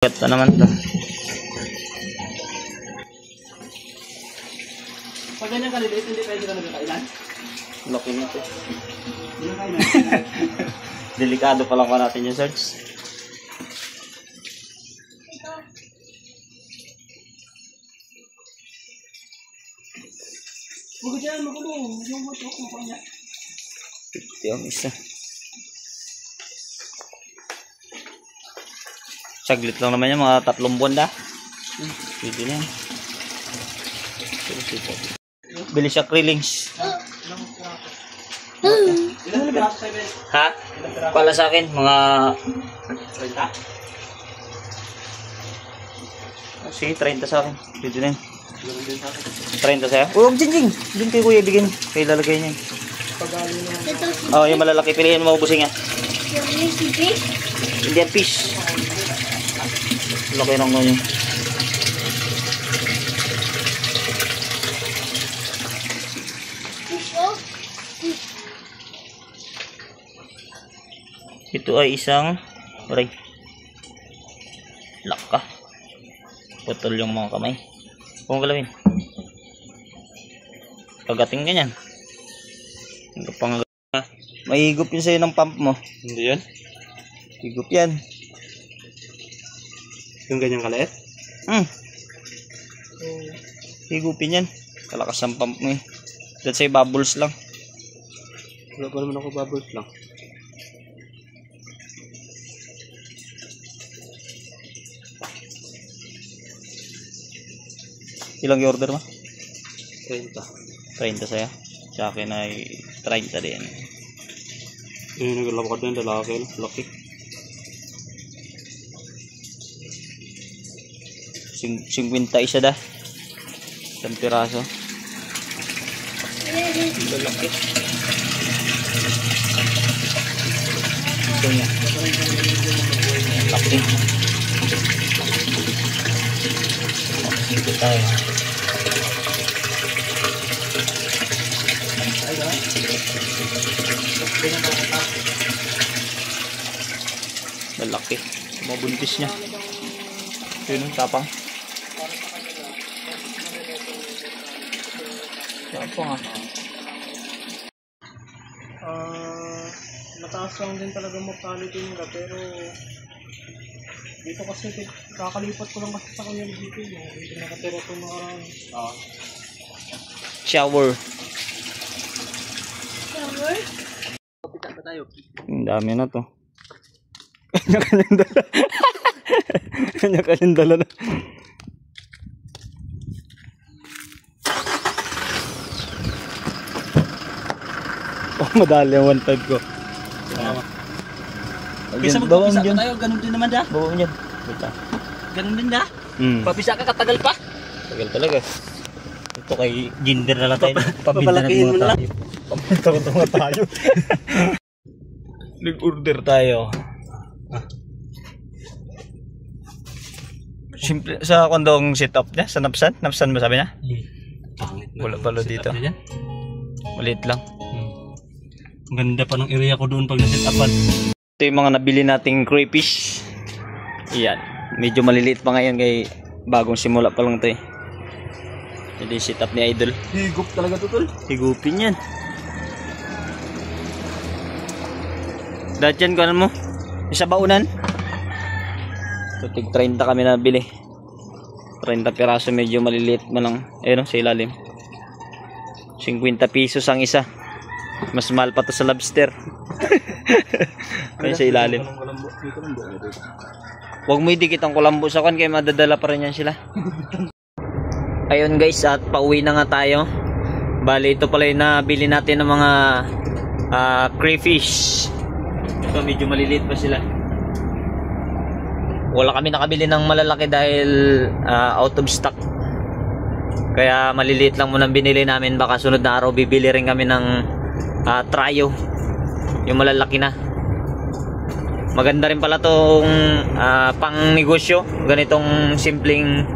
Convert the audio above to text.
Ito naman to. Pag ganyan kaliliit, hindi pwede ka nagkakailan. Laki nito. Hindi na kailan. Delikado pa lang pa natin yung search. Huwag dyan, magulo. Yung motor ko pa niya. Ito yung isa. Saglit lang naman yan, mga 3 buwan na. Pwede na yan. Bili siya krillings. Ha? Pala sa akin, mga 30. Sige, 30 sa akin. Pwede na yan. 30 sa'yo? Huwag dyan. Doon kay kuya bigyan. Kaya lalagay niya. Oh, yung malalaki. Pilihan mo maubusing nga. Indian fish. Laki ng ganyan. Ito ay isang aray. Laka. Putol yung mga kamay. Kung galawin. Pagating ganyan. May higop yun sa'yo ng pump mo. Hindi yan? Higop yan. Yung ganyang kaliit? Higupin yan. Kalakas ang pump mo eh. That's say bubbles lang. Wala pa naman ako bubbles lang. Ilang i-order mo? 30. 30 sa'yo. Sa akin ay 30 din. Yung naglalakad din, lalaki. Laki. 50 isa dah. Isang piraso. Lalaki. Ito niya. Laki. Ito tayo. Lalaki. Mabuntis niya. Yun ang tapang. Tapang ah. Mataas lang din talaga mortality nila, pero dito kasi kakalipat ko lang kasi sa kanya dito. Dito nakatira itong mga Shower. Shower? Kapita ba tayo? Ang dami na to. Kanya-kanyang dala. Kanya-kanyang dala na. Oh, madali ang 1.5 ko. Kaysa magpapisa pa tayo, ganun din naman da. Bawa mo dyan. Ganun din da. Papisa ka, katagal pa. Tagal talaga. Ito kay Jinder na lang tayo. Papalakihin mo na lang. Paminta ko tayo. Nag-order tayo. Simple sa kondong setup niya sa Napsan. Napsan ba sabi niya? Pangit na. Wala pala dito. Maliit lang. Ganda pa ng area ko doon pag na-set-upan. Ito yung mga nabili nating crayfish. Yan. Medyo maliliit pa ngayon kay bagong simula pa lang ito eh. Jadi setup ni Idol. Higup talaga ito tol. Higupin yan. Dahil yan ko mo. Isa baunan. So, tig 30 kami nabili. 30 piraso, medyo maliliit man lang. Ayun, sa ilalim. 50 pesos ang isa. Mas mahal pa to sa lobster. Ayun sa ilalim. Huwag mo idikit ang kulambo sa kan, kaya madadala pa rin yan sila. Ayun guys, at pauwi na nga tayo. Bali, ito pala yung nabili natin ng mga crayfish. Ito, medyo maliliit pa sila. Wala kami nakabili ng malalaki dahil out of stock. Kaya maliliit lang muna binili namin. Baka sunod na araw bibili rin kami ng tryo. Yung malalaki na. Maganda rin pala tong pang negosyo. Ganitong simpleng